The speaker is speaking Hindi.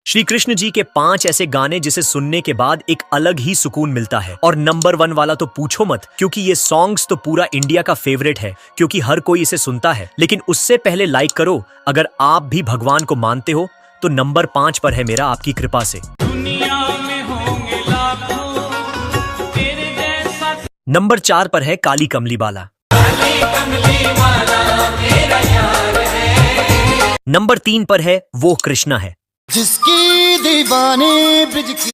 श्री कृष्ण जी के 5 ऐसे गाने जिसे सुनने के बाद एक अलग ही सुकून मिलता है। और नंबर 1 वाला तो पूछो मत, क्योंकि ये सॉन्ग्स तो पूरा इंडिया का फेवरेट है, क्योंकि हर कोई इसे सुनता है। लेकिन उससे पहले लाइक करो अगर आप भी भगवान को मानते हो, तो नंबर 5 पर है मेरा आपकी कृपा से। दुनिया में होंगे लाखों तेरे जैसा। नंबर 4 पर है काली कमली वाला। मेरा यार है। नंबर 3 पर है वो कृष्णा है। जिसकी दीवाने ब्रिज की